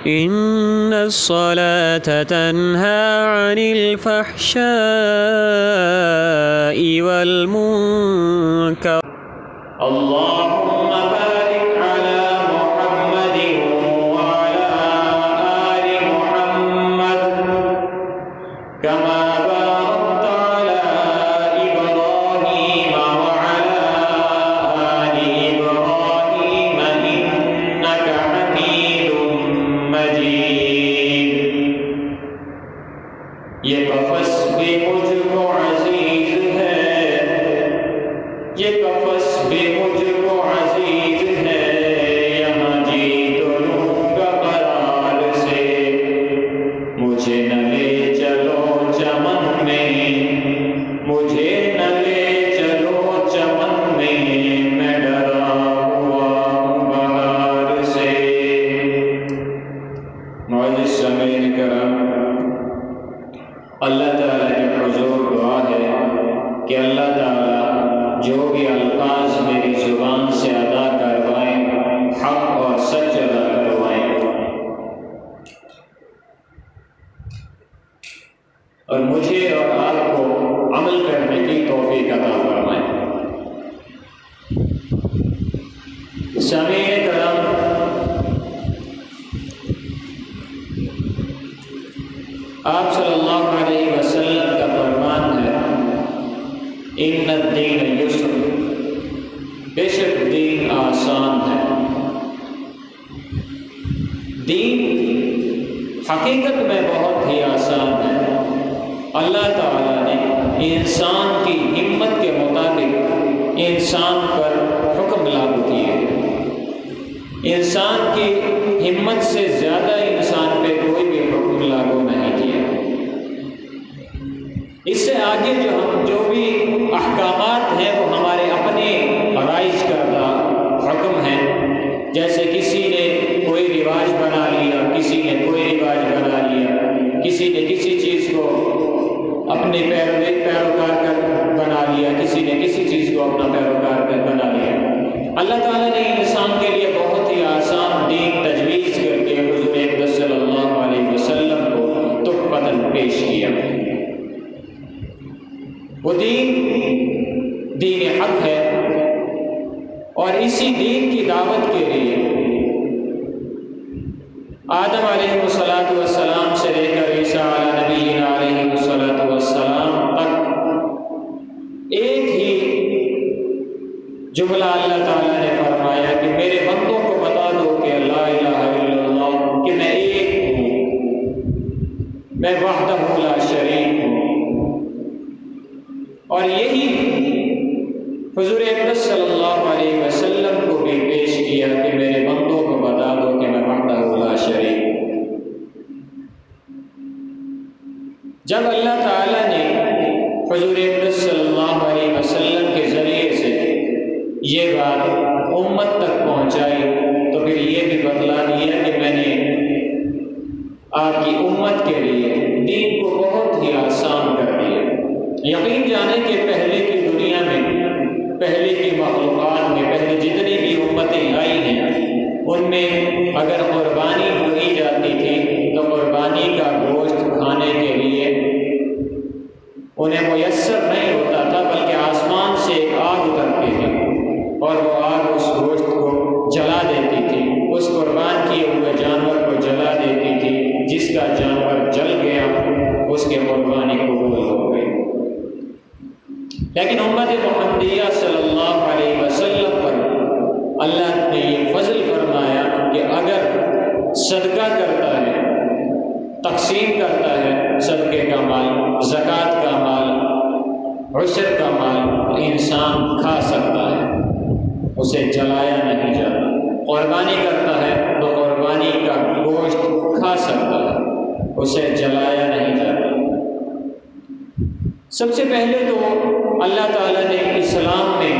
إن الصلاة تنهى عن الفحشاء والمنكر اللهم بارك على محمد وعلى آل محمد كما باركت على إبراهيم وعلى آل إبراهيم إنك حميد مجيد یہ قفس بھی مجھ کو عزیز ہے، یہ قفس بھی مجھ کو عزیز ہے، یہاں جی تو لوں گا قرار سے، مجھے نہ لے چلو چمن میں، مجھے نہ لے چلو چمن میں، میں ڈرا ہوا ہوں بہار سے۔ معزز سامعین کرام، اللہ تعالیٰ کے حضور دعا ہے کہ اللہ تعالیٰ جو بھی الفاظ میری زبان سے ادا کروائیں حق اور سچ ادا کروائیں، اور مجھے اور آپ کو عمل کرنے کی توفیق عطا فرمائیں۔ سامعین کرام، آپ صلی اللہ علیہ وسلم کا فرمان ہے ان الدین یسر، بے شک دین آسان ہے۔ دین حقیقت میں بہت ہی آسان ہے۔ اللہ تعالیٰ نے انسان کی ہمت کے مطابق انسان پر حکم لاگو کیے۔ انسان کی ہمت سے زیادہ انسان پہ کوئی بھی حکم لاگو نہیں کیا۔ اس سے آگے جو بھی احکامات ہیں وہ ہمارے اپنے رائج کردہ حکم ہیں۔ جیسے کسی نے کوئی رواج بنا لیا، کسی نے کوئی رواج بنا لیا، کسی نے کسی چیز کو اپنے پیروکار کر بنا لیا، کسی نے کسی چیز کو اپنا پیروکار کر بنا لیا۔ اللہ تعالیٰ نے انسان کے لیے بہت ہی آسان دین تجویز کر کے حضور اقدس صلی اللہ علیہ وسلم کو تحفۃً پیش کیا۔ وہ دین حق ہے، اور اسی دین کی دعوت کے لیے آدم علیہ السلام سے لے کر عیسیٰ علی نبینا علیہ السلام تک ایک ہی جملہ اللہ تعالیٰ نے فرمایا کہ میرے بندوں کو بتا دو کہ لا الہ الا اللہ، کہ میں ایک ہوں، میں وحدہ لا شریک ہوں۔ اور یہی حضور اقدس صلی اللہ علیہ وسلم کو بھی پیش کیا کہ میرے بندوں کو بتا دو کہ میں وحدہ لا شریک ہوں۔ جب اللہ تعالیٰ نے حضور اقدس صلی اللہ علیہ وسلم کے ذریعے سے یہ بات امت تک پہنچائی تو پھر یہ بھی بتلا دیا کہ میں نے آپ کی امت کے لیے دین کو بہت ہی آسان کر دیا۔ یقین جانے کہ پہلے کی دنیا میں، پہلے کی مخلوقات میں، پہلے جتنی بھی امتیں آئی ہیں ان میں اگر قربانی ہوئی جاتی تھی تو قربانی کا گوشت کھانے کے لیے انہیں میسر نہیں ہوتا تھا، بلکہ آسمان سے ایک آگ اترتی تھی اور وہ آگ اس گوشت کو جلا دیتی تھی، اس قربان کیے ہوئے جانور کو جلا دیتی تھی۔ جس کا جانور جل گیا اس کے قربانی قبول ہو گئی۔ لیکن امت محمدیہ صلی اللہ علیہ وسلم پر اللہ نے یہ فضل فرمایا کہ اگر صدقہ کرتا ہے، تقسیم کرتا ہے صدقے کا مال، زکوٰۃ کا مال، عشر کا مال، انسان کھا سکتا ہے، اسے جلایا نہیں جاتا۔ قربانی کرتا ہے تو قربانی کا گوشت کھا سکتا ہے، اسے جلایا نہیں جاتا۔ سب سے پہلے تو اللہ تعالیٰ نے اسلام میں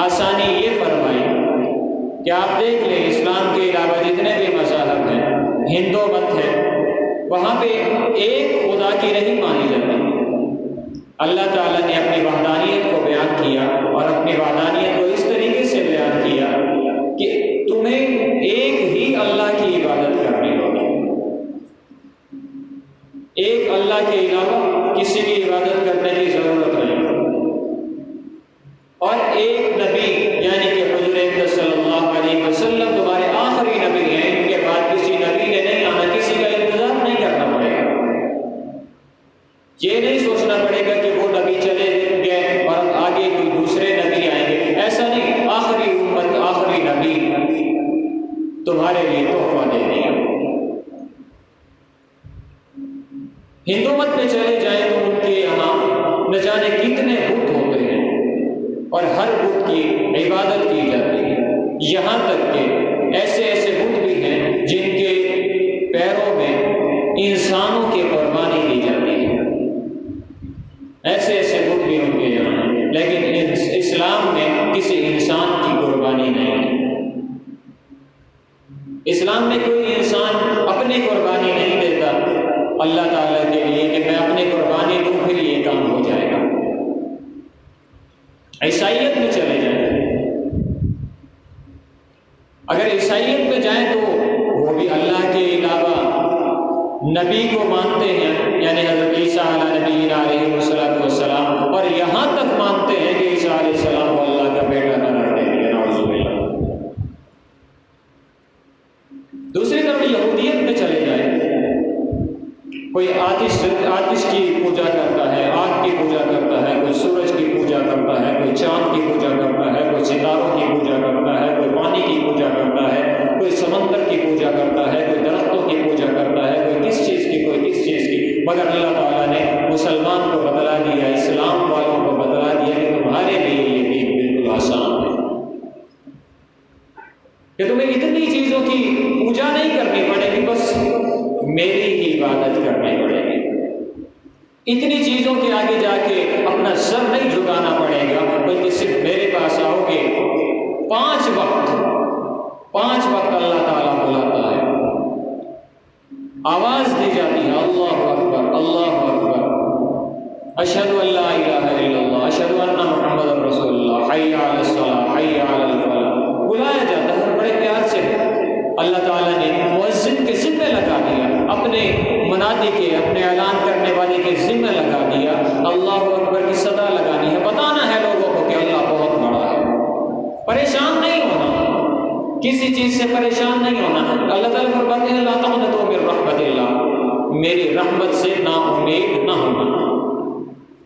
آسانی یہ فرمائی کہ آپ دیکھ لیں اسلام کے علاوہ جتنے بھی مذاہب ہیں، ہندو مت ہے، وہاں پہ ایک خدا کی نہیں مانی جاتی۔ اللہ تعالیٰ نے اپنی وحدانیت کو بیان کیا اور اپنی وحدانیت کو اس طریقے سے بیان کیا کہ تمہیں ایک ہی اللہ کی عبادت کرنا ایک اللہ کے علاوہ کسی کی عبادت کرنے کی ضرورت نہیں، اور ایک نبی یعنی کہ حضور اکرم صلی اللہ علیہ وسلم تمہارے آخری نبی ہیں، ان کے بعد کسی نبی نے نہیں آنا، کسی کا انتظار نہیں کرنا پڑے گا، یہ نہیں سوچنا پڑے گا کہ وہ نبی چلے گئے اور اب آگے کوئی دوسرے نبی آئیں گے، ایسا نہیں، آخری امت آخری نبی تمہارے لیے تحفہ دے دیا۔ ہندو مت میں چلے جائیں تو ان کے یہاں نہ جانے کتنے بت ہوتے ہیں اور ہر بت کی عبادت کی جاتی ہے، یہاں تک کہ ایسے ایسے بت بھی ہیں جن کے پیروں میں انسانوں کی قربانی دی جاتی ہے، ایسے ایسے بت بھی ان کے یہاں، لیکن اسلام میں کسی انسان کی قربانی نہیں ہے۔ اسلام میں کوئی انسان اپنی قربانی نہیں دیتا اللہ تعالیٰ کے لیے کہ میں اپنی قربانی دوں پھر یہ کام ہو جائے گا۔ عیسائیت میں چلے جائیں، اگر عیسائیت میں جائیں تو وہ بھی اللہ کے علاوہ نبی کو مانتے ہیں، یعنی حضرت عیسیٰ علیہ نبینا علیہ والسلام، اور یہاں تک مانتے ہیں کہ عیسیٰ علیہ السلام کو اللہ کا بیٹا قرار دے دیا، نعوذ باللہ۔ دوسری طرف یہودیت میں چلے جائیں، کوئی آتش کی پوجا کرتا ہے، آگ کی پوجا کرتا ہے، کوئی سورج کی پوجا کرتا ہے، کوئی چاند کی پوجا کرتا ہے، کوئی ستاروں کی پوجا کرتا ہے، کوئی پانی کی پوجا کرتا ہے، کوئی سمندر کی پوجا کرتا ہے، کوئی درختوں کی پوجا کرتا ہے، کوئی کس چیز کی، کوئی کس چیز کی، مگر اللہ تعالیٰ نے مسلمان کو بتلا دیا، اسلام والوں کو بتلا دیا کہ تمہارے لیے یہ دین بالکل آسان ہے، کہ تمہیں اتنی چیزوں کی پوجا نہیں کرنی پڑے گی، بس میری ہی عبادت کرنی پڑے گی، اتنی چیزوں کے آگے جا کے اپنا سر نہیں جھکانا پڑے گا، بلکہ صرف میرے پاس آؤ گے۔ 5 وقت اللہ تعالیٰ بلاتا ہے، آواز دی جاتی ہے، اللہ اکبر اللہ اکبر، اشہد ان لا الہ الا اللہ، اشہد ان محمد رسول اللہ، حی علی الصلاۃ حی علی الفلاح، بلایا جاتا ہے بڑے پیار سے۔ اللہ تعالیٰ نے مؤذن کے ذمہ لگا دیا، اپنے منادی کے، اپنے اعلان کرنے والے کے ذمہ لگا دیا، اللہ اکبر کی صدا لگانی ہے، بتانا ہے لوگوں کو کہ اللہ بہت بڑا ہے۔ پریشان نہیں ہونا، کسی چیز سے پریشان نہیں ہونا۔ اللہ تعالیٰ فرماتے ہیں لا تقنطوا من رحمت اللہ، میری رحمت سے نا امید نہ ہونا۔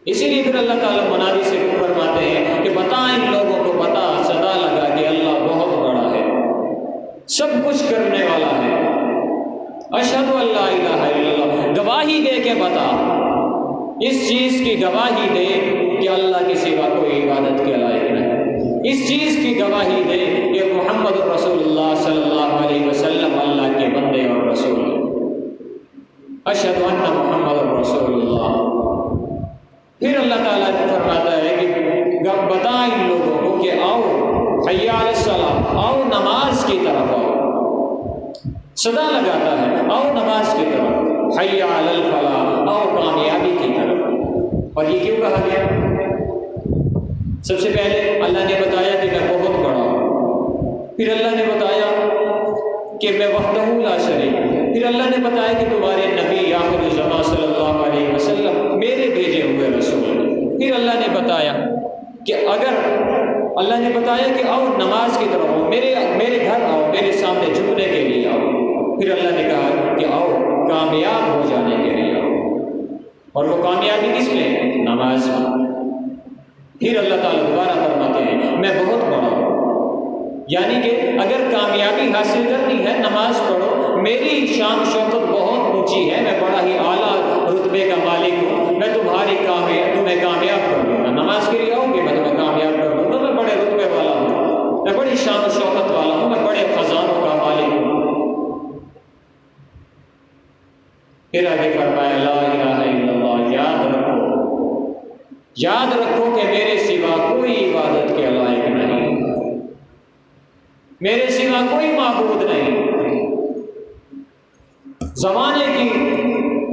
اسی لیے پھر اللہ تعالیٰ منادی سے فرماتے ہیں کہ بتائیں لوگوں کو، بتا، صدا لگا کہ اللہ بہت بڑا ہے، سب کچھ کرنے والا ہے، اشہد ان لا الہ الا اللہ، گواہی دے کے بتا، اس چیز کی گواہی دے کہ اللہ کے سوا کوئی عبادت کے لائق نہیں، اس چیز کی گواہی دے کہ محمد رسول اللہ صلی اللہ علیہ وسلم اللہ کے بندے اور رسول ہیں، اشہد ان محمد رسول اللہ۔ پھر اللہ تعالیٰ فرماتا ہے کہ بتا ان لوگوں کو کہ آؤ حی علی الصلاۃ، آؤ نماز کی طرف آؤ، صدا لگاتا ہے آؤ نماز کی طرف، حی علی الفلاح، آؤ کامیابی کی طرف۔ اور یہ کیوں کہا گیا؟ سب سے پہلے اللہ نے بتایا کہ میں بہت بڑا ہوں، پھر اللہ نے بتایا کہ میں وحدہ لا شریک ہوں، پھر اللہ نے بتایا کہ تمہارے نبی آخر الزمان صلی اللہ علیہ وسلم میرے بھیجے ہوئے رسول ہیں، پھر اللہ نے بتایا کہ اللہ نے بتایا کہ آؤ نماز کی طرف آؤ، میرے گھر آؤ، میرے سامنے جھکنے کے لیے آؤ، پھر اللہ نے کہا کہ آؤ کامیاب ہو جانے کے لیے آؤ، اور وہ کامیابی کس لیے؟ نماز میں۔ پھر اللہ تعالیٰ دوبارہ فرماتے ہیں میں بہت بڑا ہوں، یعنی کہ اگر کامیابی حاصل کرنی ہے نماز پڑھو، میری شان شوکت بہت اونچی ہے، میں بڑا ہی اعلیٰ رتبے کا مالک ہوں، میں تمہیں کامیاب کر دوں گا، نماز کے لیے آؤ گے میں تمہیں کامیاب کر دوں گا، میں بڑے رتبے والا ہوں، میں بڑی شان و شوکت والا ہوں، میں بڑے خزانوں کا مالک ہوں۔ پھر آگے فرمایا لا الہ الا اللہ، یاد رکھو کہ میرے سوا کوئی عبادت کے لائق نہیں، میرے سوا کوئی معبود نہیں۔ زمانے کی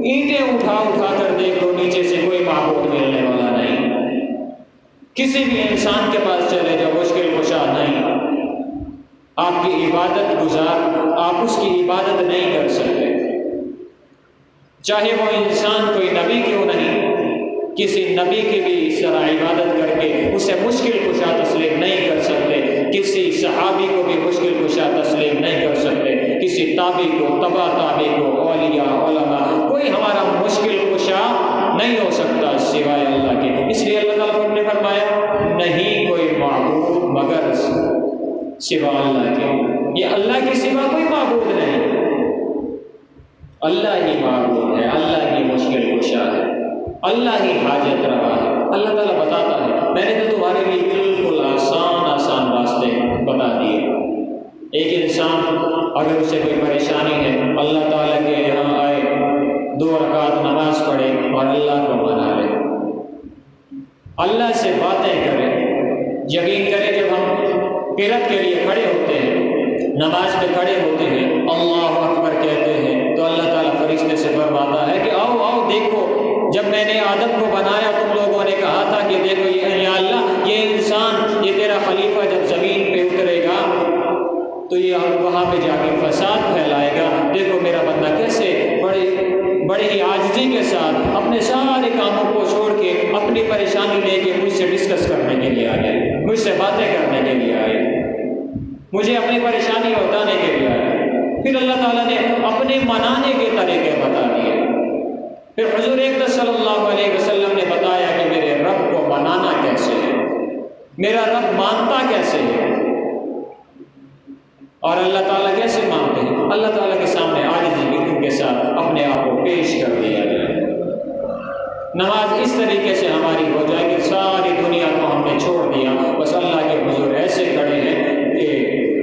اینٹیں اٹھا کر دیکھ لو، نیچے سے کوئی معبود ملنے والا نہیں، کسی بھی انسان کے پاس چلے جاؤ مشکل کشا نہیں، آپ کی عبادت گزار، آپ اس کی عبادت نہیں کر سکتے۔ چاہے وہ انسان کوئی نبی کیوں نہیں، کسی نبی کی بھی اس طرح عبادت کر کے اسے مشکل کشا تسلیم نہیں کر سکتے، کسی صحابی کو بھی مشکل کشا تسلیم نہیں کر سکتے، کسی تابعی کو، تبع تابعی کو، اولیاء، علماء، کوئی ہمارا مشکل کشا نہیں ہو سکتا سوائے اللہ کے۔ اس لیے اللہ تعالیٰ نے فرمایا نہیں کوئی معبود مگر سوا اللہ کے، یہ اللہ کے سوا کوئی معبود نہیں، اللہ ہی معبود ہے، اللہ ہی مشکل کشا ہے، اللہ ہی حاجت روا ہے۔ اللہ تعالیٰ بتاتا ہے میں نے تو تمہارے لیے بالکل آسان راستے بتا دیے۔ ایک انسان اگر اسے کوئی پریشانی ہے، اللہ تعالیٰ کے یہاں آئے، 2 رکعت نماز پڑھے اور اللہ کو منا لے، اللہ سے باتیں کرے۔ یقین کرے جب ہم قرات کے لیے کھڑے ہوتے ہیں، نماز میں کھڑے ہوتے ہیں، اللہ اکبر کہتے ہیں، تو اللہ تعالیٰ فرشتے سے فرماتا ہے کہ آؤ آؤ دیکھو، جب میں نے آدم کو بنایا تم لوگوں نے کہا تھا کہ دیکھو یا اللہ یہ انسان، یہ تیرا خلیفہ جب زمین پہ اترے گا تو یہ وہاں پہ جا کے فساد پھیلائے گا، دیکھو میرا بندہ کیسے بڑے ہی عاجزی کے ساتھ اپنے سارے کاموں کو چھوڑ کے اپنی پریشانی لے کے مجھ سے ڈسکس کرنے کے لیے آئے، مجھ سے باتیں کرنے کے لیے آئے، مجھے اپنی پریشانی بتانے کے لیے آئے۔ پھر اللہ تعالیٰ نے اپنے منانے کے طریقے بتا دیے۔ پھر حضور اقدس صلی اللہ علیہ وسلم نے بتایا کہ میرے رب کو منانا کیسے ہے، میرا رب مانتا کیسے ہے، اور اللہ تعالیٰ کیسے مانتے ہیں۔ اللہ تعالیٰ کے سامنے عاجزی کے ساتھ اپنے آپ کو پیش کر دیا جائے۔ نماز اس طریقے سے ہماری ہو جائے کہ ساری دنیا کو ہم نے چھوڑ دیا، بس اللہ کے حضور ایسے کھڑے ہیں کہ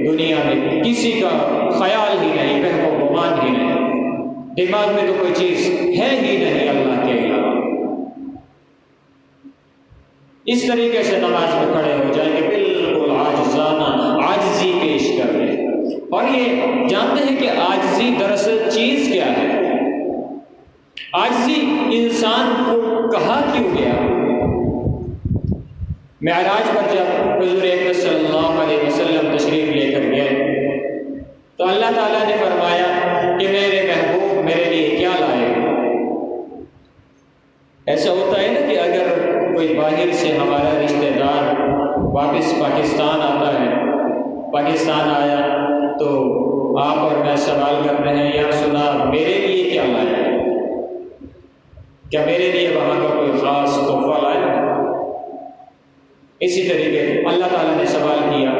دنیا میں کسی کا خیال ہی نہیں، وہم و گمان ہی نہیں، دماغ میں تو کوئی چیز ہے ہی نہیں اللہ کے علاوہ۔ اس طریقے سے نماز میں کھڑے ہو جائیں گے، بالکل عاجزانہ عاجزی پیش کر رہے ہیں۔ اور یہ جانتے ہیں کہ عاجزی دراصل چیز کیا ہے؟ عاجزی انسان کو کہا کیوں گیا؟ معراج پر جب حضور اقدس صلی اللہ علیہ وسلم تشریف لے کر گئے تو اللہ تعالیٰ نے فرمایا کہ میرے محبوب میرے لیے کیا لائے؟ ایسا ہوتا ہے نا کہ اگر کوئی باہر سے ہمارا رشتہ دار واپس پاکستان آتا ہے، پاکستان آیا تو آپ اور میں سوال کرتے ہیں یا سنا میرے لیے کیا لایا؟ کیا میرے لیے وہاں کا کوئی خاص تحفہ لایا؟ اسی طریقے اللہ تعالیٰ نے سوال کیا،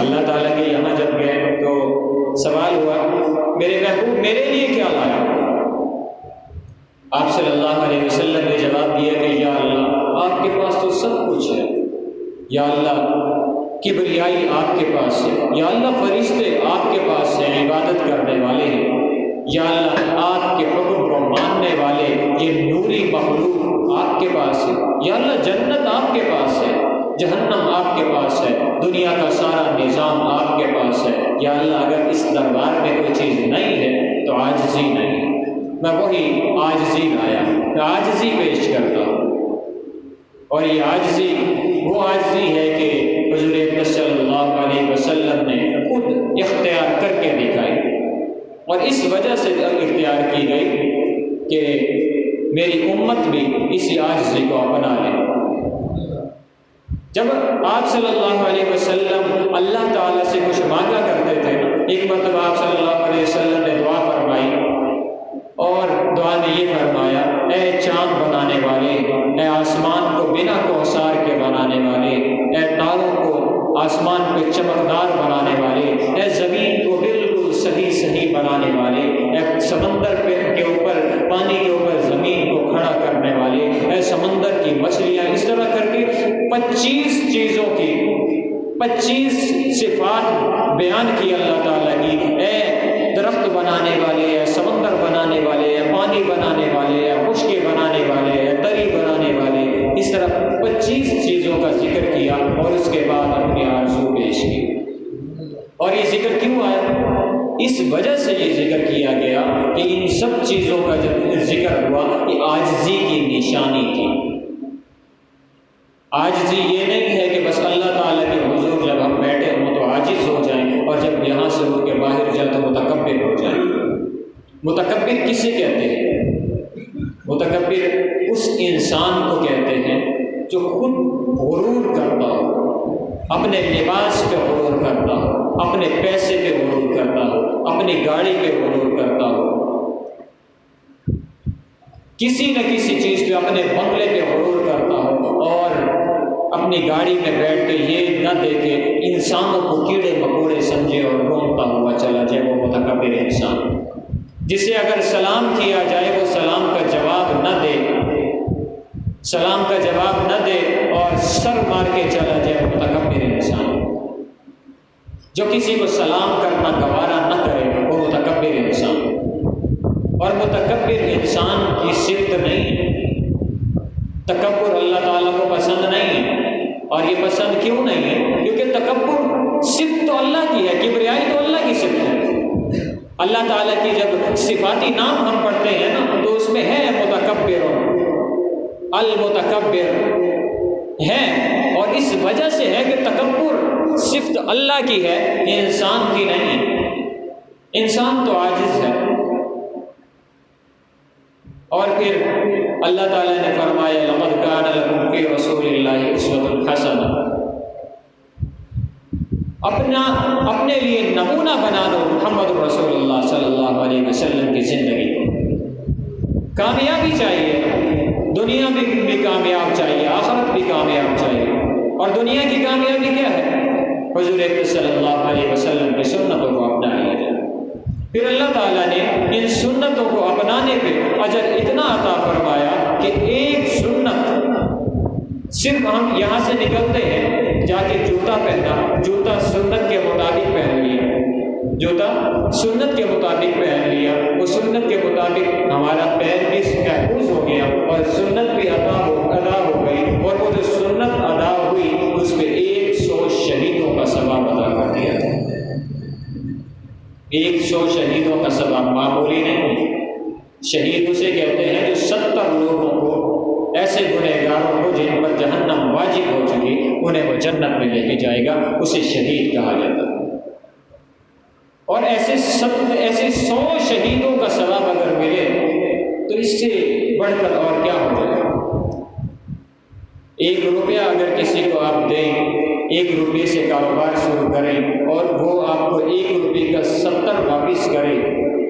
اللہ تعالیٰ کے یہاں جب گئے تو سوال ہوا میرے محبوب میرے لیے کیا لایا؟ آپ صلی اللہ علیہ وسلم نے جواب دیا کہ یا اللہ آپ کے پاس تو سب کچھ ہے، یا اللہ کبریائی آپ کے پاس ہے، یا اللہ فرشتے آپ کے پاس ہیں عبادت کرنے والے ہیں، یا اللہ آپ کے حکم کو ماننے والے یہ نوری مخلوق آپ کے پاس ہے، یا اللہ جنت آپ کے پاس ہے، جہنم آپ کے پاس ہے، دنیا کا سارا نظام آپ کے پاس ہے، یا اللہ اگر اس دربار میں کوئی چیز نہیں ہے تو عاجزی نہیں، میں وہی عاجزی لایا، میں عاجزی پیش کرتا ہوں۔ اور یہ عاجزی وہ عاجزی ہے کہ حضور اقدس صلی اللہ علیہ وسلم نے خود اختیار کر کے دکھائی، اور اس وجہ سے اختیار کی گئی کہ میری امت بھی اسی عاجزی کو اپنا لے۔ جب آپ صلی اللہ علیہ وسلم اللہ تعالیٰ سے کچھ مانگا کرتے تھے، ایک مرتبہ آپ صلی اللہ علیہ وسلم نے دعا فرمائی اور دعا میں یہ فرمایا اے چاند بنانے والے، اے آسمان کو بنا کوثار کے بنانے والے، اے تاروں کو آسمان پہ چمکدار بنانے والے، اے زمین کو بالکل صحیح بنانے والے، اے سمندر کے اوپر پانی کے اوپر زمین کو کھڑا کرنے والے، اے سمندر کی مچھلیاں، اس طرح کر کے 25 چیزوں کی 25 صفات بیان کی اللہ تعالیٰ کی، اے درخت بنانے والے، اے سمندر بنانے والے، اے پانی بنانے والے، اے خشکی بنانے والے، اے تری بنانے والے، اس طرح 25 چیزوں کا ذکر کیا اور اس کے بعد اپنی آرزو پیش کی۔ اور یہ ذکر کیوں آیا؟ اس وجہ سے یہ ذکر کیا گیا کہ ان سب چیزوں کا جب ذکر ہوا یہ عاجزی کی نشانی تھی۔ عاجزی یہ نہیں ہے کہ بس اللہ تعالیٰ کے حضور جب ہم بیٹھے ہوں تو عاجز ہو جائیں اور جب یہاں سے اٹھ کے باہر جائیں تو متکبر ہو جائیں۔ متکبر کسے کہتے ہیں؟ متکبر اس انسان کو کہتے ہیں جو خود غرور کرتا ہو، اپنے لباس پہ غرور کرتا ہو، اپنے پیسے پہ غرور کرتا ہو، اپنی گاڑی پہ غرور کرتا ہو، کسی نہ کسی چیز پہ، اپنے بنگلے پہ غرور کرتا ہو، اور اپنی گاڑی میں بیٹھ کے یہ نہ دیکھے انسانوں کو کیڑے مکوڑے سمجھے اور روتا ہوا چلا جائے، وہ متکبر انسان، جسے اگر سلام کیا جائے وہ سلام کا جواب نہ دے، سلام کا جواب نہ دے اور سر مار کے چلا جائے، وہ متکبر انسان، جو کسی کو سلام کرنا گوارا نہ کرے وہ متکبر انسان، اور متکبر انسان کی صفت نہیں ہے۔ تکبر اللہ تعالیٰ کو پسند نہیں ہے، اور یہ پسند کیوں نہیں ہے؟ کیونکہ تکبر صفت تو اللہ کی ہے، کبریائی تو اللہ کی صفت ہے۔ اللہ تعالیٰ کی جب صفاتی نام ہم پڑھتے ہیں نا تو اس میں ہے متکبر، المتکبر ہے، اور اس وجہ سے ہے کہ تکبر صفت اللہ کی ہے، انسان کی نہیں۔ انسان تو عاجز ہے۔ اور پھر اللہ تعالیٰ نے فرمایا لقد کان لکم فی رسول اللہ اسوۃ حسنہ، اپنے لیے نمونہ بنا دو محمد رسول اللہ صلی اللہ علیہ وسلم کی زندگی کو۔ کامیابی چاہیے، دنیا میں بھی کامیاب چاہیے، آخرت بھی کامیاب چاہیے، اور دنیا کی کامیابی کیا ہے؟ حضور صلی اللہ علیہ وسلم کی سنتوں کو اپنا لیا جائے۔ پھر اللہ تعالیٰ نے ان سنتوں کو اپنانے پہ اجر اتنا عطا فرمایا کہ ایک سنت، صرف ہم یہاں سے نکلتے ہیں جا کے جوتا پہنا، جوتا سنت کے مطابق پہن لیا، جوتا سنت کے مطابق پہن لیا، وہ سنت کے مطابق ہمارا پیر بھی محفوظ ہو گیا اور سنت بھی ادا ہو گئی، اور وہ جو سنت ادا ہوئی اس پہ 100 شہیدوں کا ثواب ادا کر دیا۔ 100 شہیدوں کا ثواب معمولی نہیں، شہید اسے کہتے ہیں جو 70 لوگوں کو، ایسے گنہگاروں کو جن پر جہنم واجب ہو چکی، انہیں وہ جنت میں لے کے جائے گا، اسے شہید کہا جاتا ہے۔ اور ایسے 100 شہیدوں کا ثواب اگر ملے تو اس سے بڑھ کر اور کیا ہو جائے گا؟ 1 روپیہ اگر کسی کو آپ دیں، 1 روپے سے کاروبار شروع کریں اور وہ آپ کو 1 روپے کا 70 واپس کرے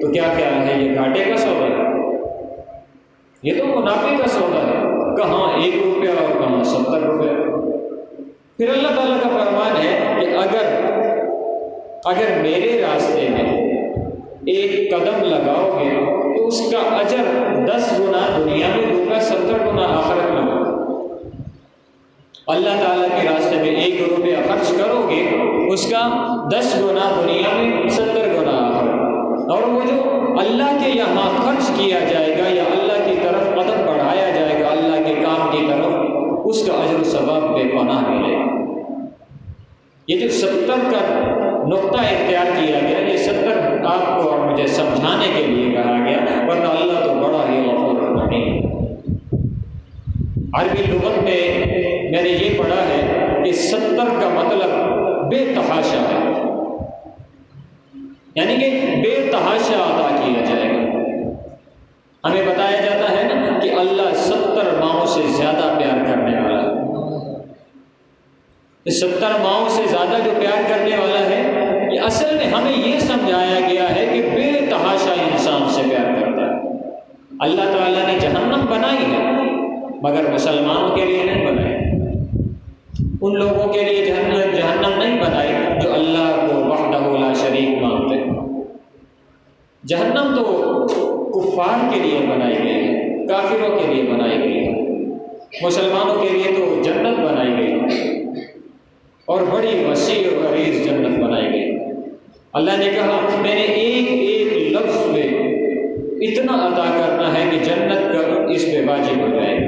تو کیا خیال ہے؟ یہ گھاٹے کا سودا ہے، یہ تو منافع کا سودا ہے۔ کہاں 1 روپیہ اور کہاں 70 روپیہ۔ پھر اللہ تعالیٰ کا فرمان ہے کہ اگر میرے راستے میں 1 قدم لگاؤ گے تو اس کا اجر 10 گنا دنیا میں دوں گا، 70 گنا آخرت میں دوں گا۔ اللہ تعالیٰ کے راستے میں 1 روپیہ خرچ کرو گے، اس کا 10 گنا دنیا میں، 70 گنا آخرت۔ اور وہ جو اللہ کے یہاں خرچ کیا جائے گا یا اللہ کی طرف قدم بڑھایا جائے گا اللہ کے کام کی طرف، اس کا اجر و ثواب بے پناہ ملے گا۔ یہ جو 70 کا نقطہ اختیار کیا گیا، یہ 70 آپ کو اور مجھے سمجھانے کے لیے کہا گیا، ورنہ اللہ تو بڑا ہی غفور رحیم۔ عربی لغت میں میں نے یہ پڑھا ہے کہ 70 کا مطلب بے تحاشا ہے، یعنی کہ بے تحاشا ادا کیا جائے گا۔ ہمیں بتایا جاتا ہے نا کہ اللہ 70 ماؤں سے زیادہ پیار کرنے والا ہے۔ 70 ماؤں سے زیادہ جو پیار کرنے والا ہے، یہ اصل میں ہمیں یہ سمجھایا گیا ہے کہ بے تحاشا انسان سے پیار کرتا ہے۔ اللہ تعالیٰ نے جہنم بنائی ہے مگر مسلمانوں کے لیے نہیں بنائی، ان لوگوں کے لیے جہنم نہیں بنائی جو اللہ کو وحدہ لا شریک مانتے ہیں۔ جہنم تو کفار کے لیے بنائی گئی ہے، کافروں کے لیے بنائی گئی ہے، مسلمانوں کے لیے تو جنت بنائی گئی ہے، اور بڑی وسیع و عریض جنت بنائی گئی۔ اللہ نے کہا میں نے ایک لفظ پہ اتنا عطا کرنا ہے کہ جنت کا اس پہ واجب ہو جائے گا۔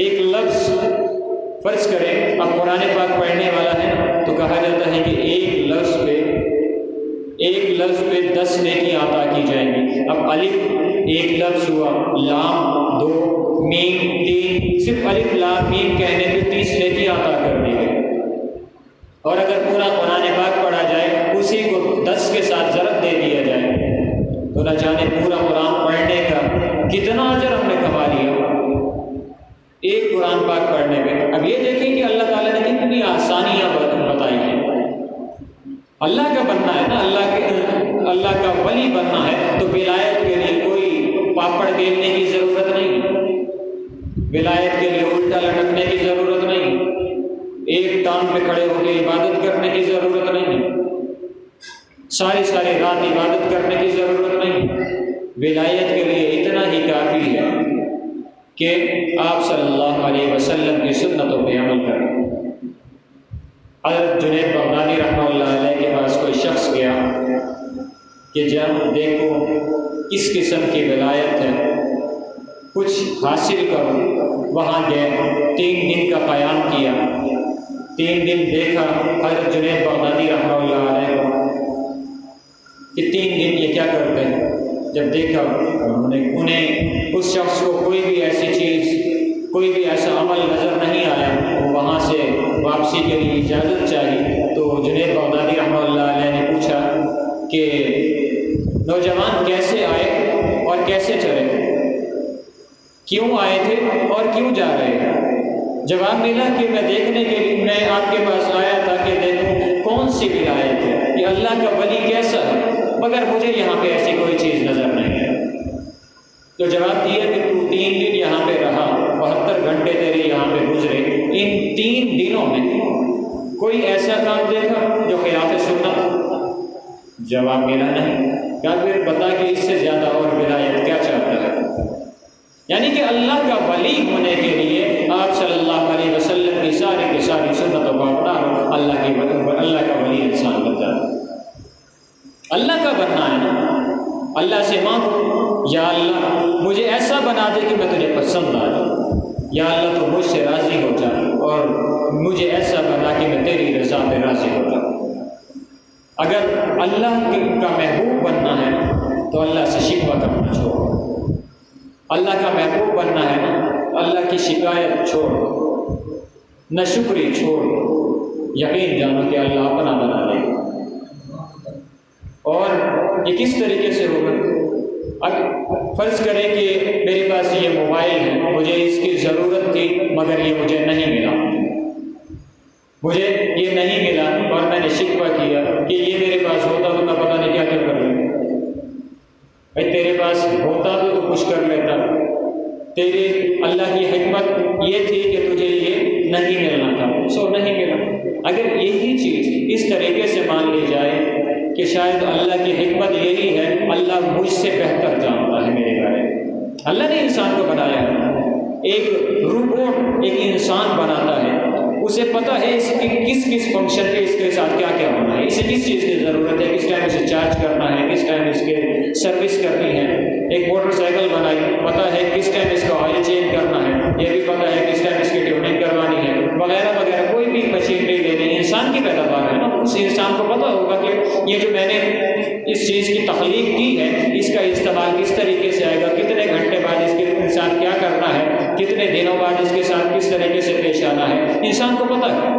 ایک لفظ فرض کریں اب قرآن پاک پڑھنے والا ہے تو کہا جاتا ہے کہ ایک لفظ پہ 10 نیکی عطا کی جائیں گی۔ اب الف ایک لفظ ہوا، لام 2، میم 3، صرف الف لام میم کہنے پہ 30 نیکی عطا کر دی گئی۔ اور اگر پورا قرآن پاک پڑھا جائے، اسی کو 10 کے ساتھ ضرب دے دیا جائے تو نہ جانے پورا قرآن پڑھنے کا کتنا اجر ہم نے کما لیا ایک قرآن پاک پڑھنے میں۔ اب یہ دیکھیں کہ اللہ تعالیٰ نے کتنی آسانیاں بتائی ہیں۔ اللہ کا بننا ہے نا، اللہ کا ولی بننا ہے تو ولایت کے لیے کوئی پاپڑ بیلنے کی ضرورت نہیں، ولایت کے لیے الٹا لٹکنے کی ضرورت نہیں، ایک ٹانگ پہ کھڑے ہو کے عبادت کرنے کی ضرورت نہیں، ساری رات عبادت کرنے کی ضرورت نہیں۔ ولایت کے لیے اتنا ہی کافی ہے کہ آپ صلی اللہ علیہ وسلم کی سنتوں پہ عمل کریں۔ حضرت جنید بغدادی رحمہ اللہ علیہ کے پاس کوئی شخص گیا کہ جب دیکھو کس قسم کی ولایت ہے، کچھ حاصل کرو۔ وہاں گئے، 3 دن کا قیام کیا، 3 دن دیکھا حضرت جنید بغدادی رحمہ اللہ علیہ کو کہ 3 دن یہ کیا کرتے ہیں۔ جب دیکھا انہیں اس شخص کو کوئی بھی ایسی چیز، کوئی بھی ایسا عمل نظر نہیں آیا، وہ وہاں سے واپسی کے لیے اجازت چاہی تو جنید بغدادی رحمہ اللہ علیہ نے پوچھا کہ نوجوان کیسے آئے اور کیسے چلے، کیوں آئے تھے اور کیوں جا رہے ہیں؟ جواب ملا کہ میں دیکھنے کے لیے میں آپ کے پاس آیا تھا کہ دیکھوں کون سی ولایت ہے، یہ اللہ کا ولی کیسا ہے، مگر مجھے یہاں پہ ایسی کوئی چیز نظر نہیں ہے۔ تو جواب دیا کہ تو 3 دن یہاں پہ رہا، 72 گھنٹے تیرے یہاں پہ گزرے، ان 3 دنوں میں کوئی ایسا کام دیکھا جو خلاف سنت؟ جواب ملا نہیں۔ کیا پھر بتا کہ اس سے زیادہ اور ولایت کیا چاہتا ہے؟ یعنی کہ اللہ کا ولی ہونے کے لیے آپ صلی اللہ علیہ وسلم کی ساری سنتوں کو اپنا اللہ کا ولی انسان بن جاتا ہے۔ اللہ کا بننا ہے نا، اللہ سے مانگو یا اللہ مجھے ایسا بنا دے کہ میں تجھے پسند آ جاؤں، یا اللہ تو مجھ سے راضی ہو جا اور مجھے ایسا بنا کہ میں تیری رضا پہ راضی ہو جاؤں۔ اگر اللہ کا محبوب بننا ہے تو اللہ سے شکوہ کرنا چھوڑ، اللہ کا محبوب بننا ہے نا، اللہ کی شکایت چھوڑ، نہ شکری چھوڑ، یقین جانو کہ اللہ اپنا بنا دے گا۔ اور یہ کس طریقے سے ہوگا؟ اب فرض کریں کہ میرے پاس یہ موبائل ہے، مجھے اس کی ضرورت تھی مگر یہ مجھے نہیں ملا، مجھے یہ نہیں ملا اور میں نے شکوہ کیا کہ یہ میرے پاس ہوتا تو میں پتہ نہیں کیا کیا کر لیتا۔ بھائی تیرے پاس ہوتا تو کچھ کر لیتا، تیرے اللہ کی حکمت یہ تھی کہ تجھے یہ نہیں ملنا تھا، سو نہیں ملا۔ اگر یہی چیز اس طریقے سے مان لی جائے کہ شاید اللہ کی حکمت یہی ہے، اللہ مجھ سے بہتر جانتا ہے میرے بارے میں۔ اللہ نے انسان کو بنایا ہے، ایک روبوٹ ایک انسان بناتا ہے، اسے پتہ ہے اس کی کس فنکشن پہ اس کے ساتھ کیا کیا ہونا ہے، اسے کس چیز کی ضرورت ہے، کس ٹائم اسے چارج کرنا ہے، کس ٹائم اس کے سروس کرنی ہے۔ ایک موٹر سائیکل بنائی، پتہ ہے کس ٹائم اس کا آئل چینج کرنا ہے، یہ بھی پتہ ہے کس ٹائم اس کی ٹیوننگ کروانی ہے، وغیرہ وغیرہ۔ کوئی بھی مشینری لے لیں، انسان کی پیداوار ہے نا، اس انسان کو پتہ ہوگا کہ یہ جو میں نے اس چیز کی تخلیق کی ہے اس کا استعمال کس طریقے سے آئے گا، کتنے گھنٹے بعد اس کے انسان کیا کرنا ہے، کتنے دنوں بعد اس کے ساتھ کس طریقے سے پیش آنا ہے، انسان کو پتہ ہے۔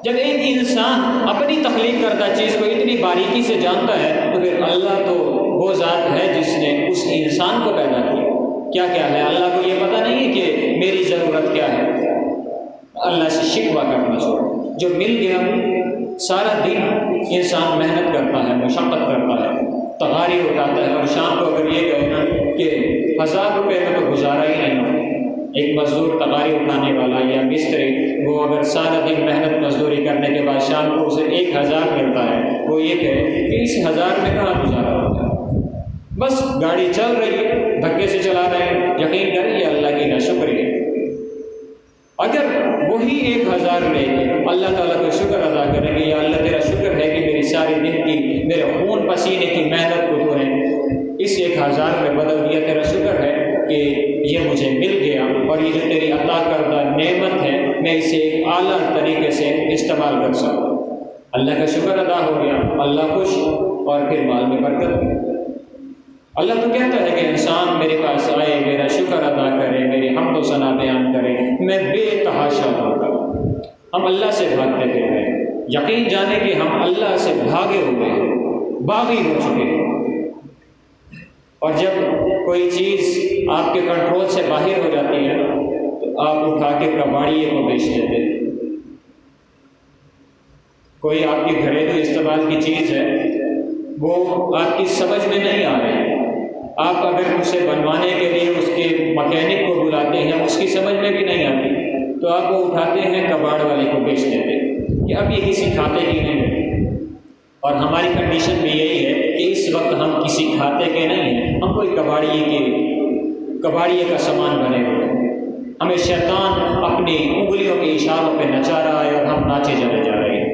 جب ایک انسان اپنی تخلیق کردہ چیز کو اتنی باریکی سے جانتا ہے تو پھر اللہ تو وہ ذات ہے جس نے اس انسان کو پیدا کیا کیا ہے۔ اللہ کو یہ پتہ نہیں ہے کہ میری ضرورت کیا ہے۔ اللہ سے شکوہ کرنا چھوڑ، جو مل گیا سارا دن انسان محنت کرتا ہے، مشقت کرتا ہے، تغاری اٹھاتا ہے، اور شام کو اگر یہ کہے نا کہ 1000 روپے میں تو گزارا ہی نہیں ہو، ایک مزدور تغاری اٹھانے والا یا مستری وہ اگر سارا دن محنت مزدوری کرنے کے بعد شام کو اسے 1000 ملتا ہے، وہ یہ کہے کہ اس 1000 میں کہاں گزارا ہوتا ہے، بس گاڑی چل رہی ہے، دھکے سے چلا رہے ہیں، یقین کریں یہ اللہ کی ناشکری ہے۔ اگر وہی 1000 لے کے اللہ تعالیٰ کو شکر ادا کریں گے، یا اللہ تیرا شکر ہے کہ میری ساری دن کی میرے خون پسینے کی محنت کو تو نے اس 1000 میں بدل دیا، تیرا شکر ہے کہ یہ مجھے مل گیا اور یہ جو تیری عطا کردہ نعمت ہے میں اسے ایک اعلیٰ طریقے سے استعمال کر سکوں، اللہ کا شکر ادا ہو گیا، اللہ خوش، اور پھر مال میں برکت۔ اللہ تو کہتا ہے کہ انسان میرے پاس آئے، میرا شکر ادا کرے، میری حمد و ثنا بیان کرے، میں بے تحاشا ہوگا۔ ہم اللہ سے بھاگتے پھر رہے ہیں، یقین جانے کہ ہم اللہ سے بھاگے ہوئے ہیں، باغی ہو چکے ہیں۔ اور جب کوئی چیز آپ کے کنٹرول سے باہر ہو جاتی ہے تو آپ اٹھا کے کباڑیے کو بیچ دیتے۔ کوئی آپ کی گھریلو استعمال کی چیز ہے، وہ آپ کی سمجھ میں نہیں آ رہی، آپ اگر اسے بنوانے کے لیے اس کے مکینک کو بلاتے ہیں، اس کی سمجھ میں بھی نہیں آتی، تو آپ وہ اٹھاتے ہیں کباڑ والے کو بیچ دیتے کہ اب یہ کسی کھاتے کی نہیں ہے۔ اور ہماری کنڈیشن بھی یہی ہے کہ اس وقت ہم کسی کھاتے کے نہیں ہیں، ہم کوئی کباڑیے کا سامان بنے ہوئے ہیں۔ ہمیں شیطان اپنی انگلیوں کے اشاروں پہ نچا رہا ہے اور ہم ناچے جانے جا رہے ہیں۔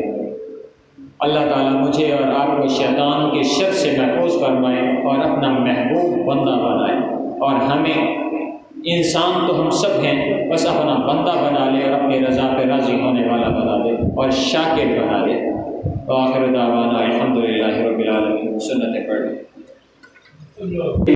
اللہ تعالیٰ مجھے اور آپ کو شیطان کے شر سے محفوظ فرمائے اور اپنا محبوب بندہ بنائے، اور ہمیں انسان تو ہم سب ہیں، بس اپنا بندہ بنا لے اور اپنی رضا پہ راضی ہونے والا بنا دے اور شاکر بنا دے۔ وآخر دعوانا الحمدللہ رب العالمین۔ سنتیں پڑھ لیں۔